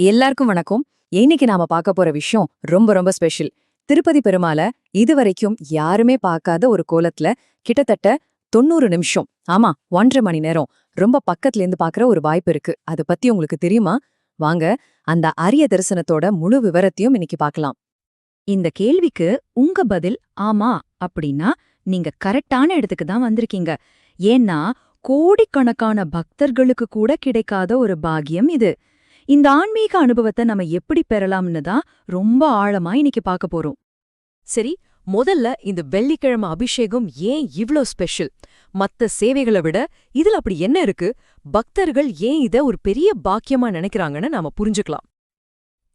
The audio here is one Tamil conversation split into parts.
எல்லாருக்கும் வணக்கம். இன்னைக்கு நாம பார்க்க போற விஷயம் ரொம்ப ரொம்ப ஸ்பெஷல். திருப்பதி பெருமாள இதுவரைக்கும் யாருமே பார்க்காத ஒரு கோலத்துல கிட்டத்தட்ட 90 நிமிஷம், ஆமா 1.5 மணி நேரம் ரொம்ப பக்கத்துல இருந்து பார்க்கற ஒரு வாய்ப்பு இருக்கு. அத பத்தி உங்களுக்கு தெரியுமா? வாங்க அந்த அரிய தரிசனத்தோட முழு விவரத்தையும் இன்னைக்கு பார்க்கலாம். இந்த கேள்விக்கு உங்க பதில் ஆமா அப்படின்னா நீங்க கரெக்டான இடத்துக்கு தான் வந்திருக்கீங்க. ஏன்னா கோடிக்கணக்கான பக்தர்களுக்கு கூட கிடைக்காத ஒரு பாக்கியம் இது. இந்த ஆன்மீக அனுபவத்தை நம்ம எப்படி பெறலாம்னு தான் ரொம்ப ஆழமா இன்னைக்கு பார்க்க போறோம். சரி, முதல்ல இந்த வெள்ளிக்கிழமை அபிஷேகம் ஏன் இவ்ளோ ஸ்பெஷல்? மத்த சேவைகளை விட இதுல அப்படி என்ன இருக்கு? பக்தர்கள் ஏன் இத ஒரு பெரிய பாக்கியமா நினைக்கிறாங்கன்னு நாம புரிஞ்சுக்கலாம்.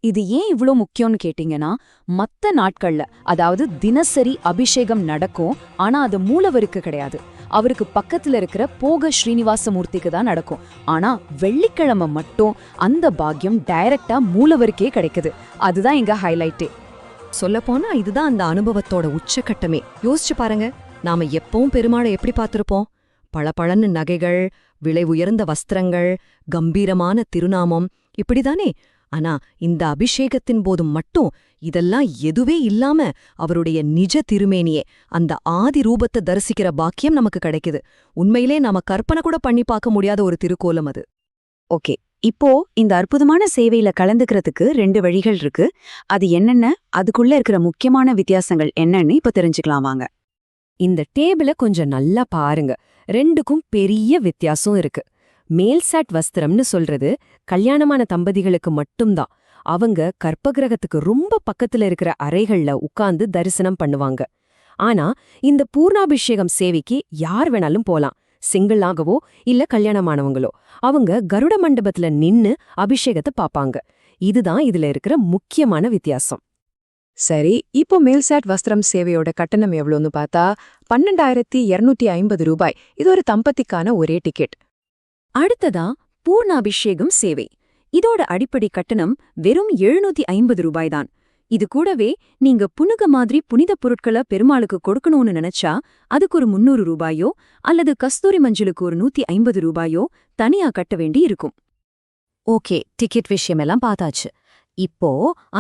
இது ஏன் இவ்ளோ முக்கியம்னு கேட்டீங்கன்னா, மத்த நாட்கள்ல அதாவது தினசரி அபிஷேகம் நடக்கும். ஆனா அது மூலவருக்கு கிடையாது, அவருக்கு பக்கத்துல இருக்கிற போக ஸ்ரீனிவாசமூர்த்திக்கு தான் நடக்கும். ஆனா வெள்ளிக்கிழமை மட்டும் அந்த பாக்கியம் டைரக்டா மூலவருக்கே கிடைக்குது. அதுதான் இங்க ஹைலைட்டே. சொல்லப்போனா இதுதான் அந்த அனுபவத்தோட உச்சக்கட்டமே. யோசிச்சு பாருங்க, நாம எப்பவும் பெருமாளை எப்படி பார்த்திருப்போம்? பளபளன்னு நகைகள், விலை உயர்ந்த வஸ்திரங்கள், கம்பீரமான திருநாமம், இப்படிதானே? ஆனா இந்த அபிஷேகத்தின் போதும் மட்டும் இதெல்லாம் எதுவே இல்லாம அவருடைய நிஜ திருமேனியே, அந்த ஆதி ரூபத்தை தரிசிக்கிற பாக்கியம் நமக்கு கிடைக்குது. உண்மையிலே நாம கற்பனை கூட பண்ணி பார்க்க முடியாத ஒரு திருக்கோலம் அது. ஓகே, இப்போ இந்த அற்புதமான சேவையில கலந்துக்கிறதுக்கு 2 வழிகள் இருக்கு. அது என்னென்ன, அதுக்குள்ள இருக்கிற முக்கியமான வித்தியாசங்கள் என்னன்னு இப்ப தெரிஞ்சுக்கலாம் வாங்க. இந்த டேபிள கொஞ்சம் நல்லா பாருங்க. 2க்கும் பெரிய வித்தியாசம் இருக்கு. மேல்சாட் வஸ்திரம்னு சொல்றது கல்யாணமான தம்பதிகளுக்கு மட்டும்தான். அவங்க கற்பகிரகத்துக்கு ரொம்ப பக்கத்துல இருக்கிற அறைகள்ல உட்கார்ந்து தரிசனம் பண்ணுவாங்க. ஆனா இந்த பூர்ணாபிஷேகம் சேவைக்கு யார் வேணாலும் போலாம், சிங்கிளாகவோ இல்ல கல்யாணமானவங்களோ. அவங்க கருட மண்டபத்துல நின்னு அபிஷேகத்தை பாப்பாங்க. இதுதான் இதுல இருக்கிற முக்கியமான வித்தியாசம். சரி, இப்போ மேல்சாட் வஸ்திரம் சேவையோட கட்டணம் எவ்வளோன்னு பார்த்தா 12,250 ரூபாய். இது ஒரு தம்பதிக்கான ஒரே டிக்கெட். அடுத்ததா பூர்ணாபிஷேகம் சேவை. இதோட அடிப்படை கட்டணம் வெறும் 750 ரூபாய் தான். இது கூடவே நீங்க புனுக மாதிரி புனித பொருட்களை பெருமாளுக்கு கொடுக்கணும்னு நினைச்சா அதுக்கு ஒரு 300 ரூபாயோ அல்லது கஸ்தூரி மஞ்சளுக்கு ஒரு 150 ரூபாயோ தனியா கட்ட வேண்டி இருக்கும். ஓகே, டிக்கெட் விஷயமெல்லாம் பார்த்தாச்சு. இப்போ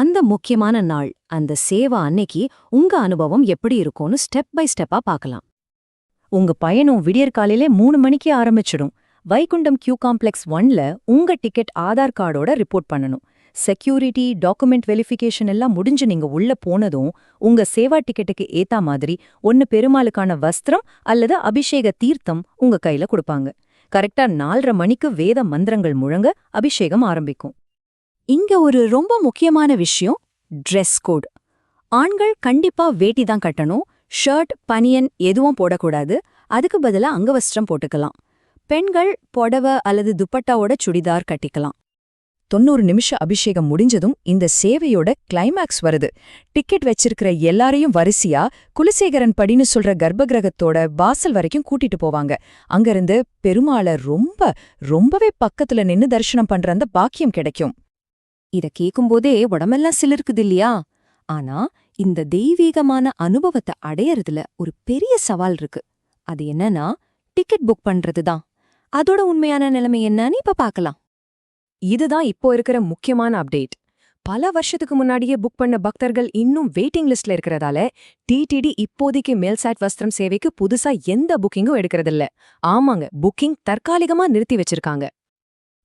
அந்த முக்கியமான நாள், அந்த சேவா அன்னைக்கு உங்க அனுபவம் எப்படி இருக்கும்னு ஸ்டெப் பை ஸ்டெப்பா பார்க்கலாம். உங்க பயணம் விடியற்காலையிலே 3 மணிக்கு ஆரம்பிச்சிடும். வைகுண்டம் கியூ காம்ப்ளெக்ஸ் 1ல உங்க டிக்கெட் ஆதார் கார்டோட ரிப்போர்ட் பண்ணணும். செக்யூரிட்டி, டாக்குமெண்ட் வெரிஃபிகேஷன் எல்லாம் முடிஞ்சு நீங்க உள்ள போனதும் உங்க சேவா டிக்கெட்டுக்கு ஏத்தா மாதிரி ஒன்னு பெருமாளுக்கான வஸ்திரம் அல்லது அபிஷேக தீர்த்தம் உங்க கையில கொடுப்பாங்க. கரெக்டா 4:30 மணிக்கு வேத மந்திரங்கள் முழங்க அபிஷேகம் ஆரம்பிக்கும். இங்க ஒரு ரொம்ப முக்கியமான விஷயம், ட்ரெஸ் கோட். ஆண்கள் கண்டிப்பா வேட்டி தான் கட்டணும். ஷர்ட், பனியன் எதுவும் போடக்கூடாது. அதுக்கு பதிலா அங்கவஸ்திரம் போட்டுக்கலாம். பெண்கள் புடவை அல்லது துப்பட்டாவோட சுடிதார் கட்டிக்கலாம். 90 நிமிஷ அபிஷேகம் முடிஞ்சதும் இந்த சேவையோட கிளைமேக்ஸ் வருது. டிக்கெட் வச்சிருக்கிற எல்லாரையும் வரிசையா குலசேகரன் படின்னு சொல்ற கர்ப்பகிரகத்தோட வாசல் வரைக்கும் கூட்டிட்டு போவாங்க. அங்கிருந்து பெருமாளை ரொம்பவே பக்கத்துல நின்னு தரிசனம் பண்ற அந்த பாக்கியம் கிடைக்கும். இத கேக்கும்போதே உடம்பெல்லாம் சிலிருக்குது இல்லையா? ஆனா இந்த தெய்வீகமான அனுபவத்தை அடையறதுல ஒரு பெரிய சவால் இருக்கு. அது என்னன்னா டிக்கெட் புக் பண்றது தான். அதோட உண்மையான நிலைமை என்னன்னு இப்ப பார்க்கலாம். இதுதான் இப்போ இருக்கிற முக்கியமான அப்டேட். பல வருஷத்துக்கு முன்னாடியே புக் பண்ண பக்தர்கள் இன்னும் வெயிட்டிங் லிஸ்ட்ல இருக்கிறதால டிடிடி இப்போதைக்கு மேல்சாட் வஸ்திரம் சேவைக்கு புதுசா எந்த புக்கிங்கும் எடுக்கிறதில்ல. ஆமாங்க, புக்கிங் தற்காலிகமா நிறுத்தி வச்சிருக்காங்க.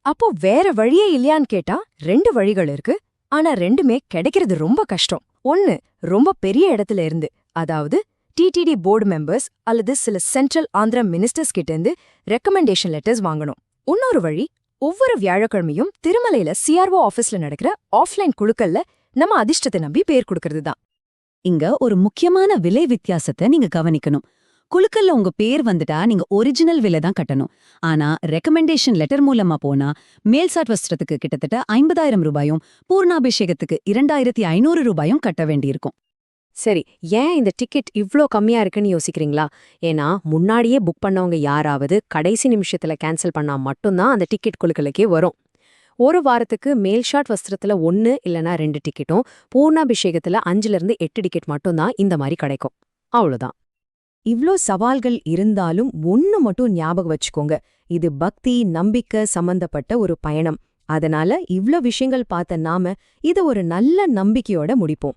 அப்போ வேற வழியே இல்லையான்னு கேட்டா 2 வழிகள் இருக்கு. ஆனா 2மே கிடைக்கிறது ரொம்ப கஷ்டம். ஒன்னு, ரொம்ப பெரிய இடத்துல இருந்து, அதாவது டிடிடி போர்டு மெம்பர்ஸ் அல்லது சில சென்ட்ரல் ஆந்திரா மினிஸ்டர்ஸ் கிட்ட இருந்து ரெக்கமெண்டேஷன் லெட்டர்ஸ் வாங்கணும். இன்னொரு வழி, ஒவ்வொரு வியாழக்கிழமையும் திருமலையில சிஆர்ஓ ஆபீஸ்ல நடக்கிற ஆஃப்லைன் குழுக்கள்ல நம்ம அதிர்ஷ்டத்தை நம்பி பேர் கொடுக்கறது தான். இங்க ஒரு முக்கியமான விலை வித்தியாசத்தை நீங்க கவனிக்கணும். குழுக்கள்ல உங்க பேர் வந்துட்டா நீங்க ஒரிஜினல் விலை தான் கட்டணும். ஆனா ரெக்கமெண்டேஷன் லெட்டர் மூலமா போனா மேல்சாட் வஸ்திரத்துக்கு கிட்டத்தட்ட 50,000 ரூபாயும் பூர்ணாபிஷேகத்துக்கு 2,500 ரூபாயும் கட்ட வேண்டியிருக்கும். சரி, ஏன் இந்த டிக்கெட் இவ்ளோ கம்மியா இருக்குன்னு யோசிக்கிறீங்களா? ஏன்னா முன்னாடியே புக் பண்ணவங்க யாராவது கடைசி நிமிஷத்துல கேன்சல் பண்ணா மட்டும்தான் அந்த டிக்கெட் குழுக்களுக்கே வரும். ஒரு வாரத்துக்கு மேல்ஷாட் வஸ்திரத்துல 1 இல்லனா 2 டிக்கெட்டும், பூர்ணாபிஷேகத்துல 5லிருந்து 8 டிக்கெட் மட்டும்தான் இந்த மாதிரி கிடைக்கும். அவ்வளவுதான். இவ்ளோ சவால்கள் இருந்தாலும் ஒன்னு மட்டும் ஞாபகம் வச்சுக்கோங்க, இது பக்தி, நம்பிக்கை சம்பந்தப்பட்ட ஒரு பயணம். அதனால இவ்ளோ விஷயங்கள் பார்த்த நாம இத ஒரு நல்ல நம்பிக்கையோட முடிப்போம்.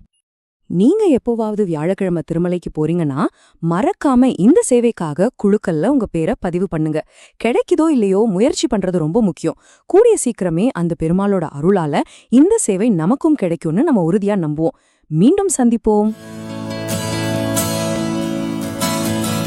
நீங்க எப்போவாவது வியாழக்கிழமை திருமலைக்கு போறீங்கன்னா மறக்காம இந்த சேவைக்காக குழுக்கள்ல உங்க பேரை பதிவு பண்ணுங்க. கிடைக்குதோ இல்லையோ முயற்சி பண்றது ரொம்ப முக்கியம். கூடிய சீக்கிரமே அந்த பெருமாளோட அருளால இந்த சேவை நமக்கும் கிடைக்கும்னு நம்ம உறுதியா நம்புவோம். மீண்டும் சந்திப்போம்.